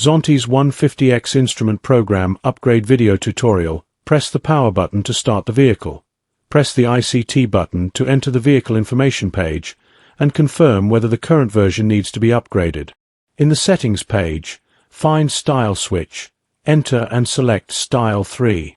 Zontes 150X Instrument Program Upgrade Video Tutorial. Press the power button to start the vehicle. Press the ICT button to enter the vehicle information page and confirm whether the current version needs to be upgraded. In the settings page, find Style switch, enter and select Style 3.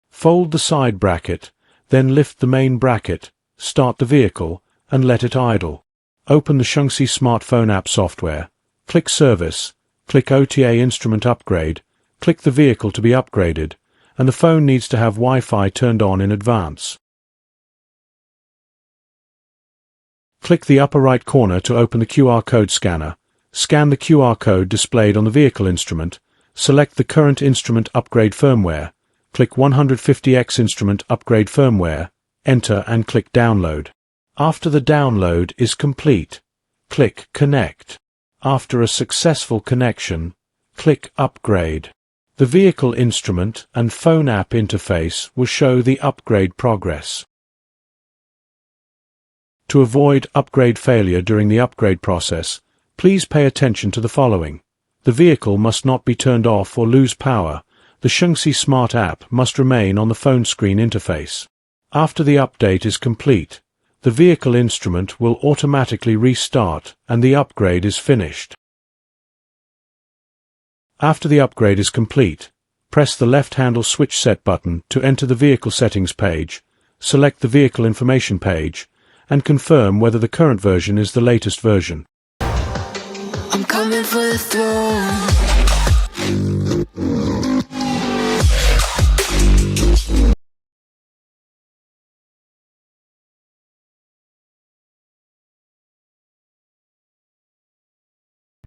Fold the side bracket, then lift the main bracket, start the vehicle, and let it idle. Open the Zontes smartphone app software, click Service, click OTA Instrument Upgrade, click the vehicle to be upgraded, and the phone needs to have Wi-Fi turned on in advance. Click the upper right corner to open the QR code scanner. Scan the QR code displayed on the vehicle instrument, select the current instrument upgrade firmware, click 150X Instrument Upgrade Firmware, enter and click Download. After the download is complete, click Connect. After a successful connection, click Upgrade. The vehicle instrument and phone app interface will show the upgrade progress. To avoid upgrade failure during the upgrade process, please pay attention to the following. The vehicle must not be turned off or lose power. The Zontes Smart app must remain on the phone screen interface. After the update is complete, the vehicle instrument will automatically restart and the upgrade is finished. After the upgrade is complete, press the left handle switch set button to enter the vehicle settings page, select the vehicle information page, and confirm whether the current version is the latest version. I'm coming for the throne.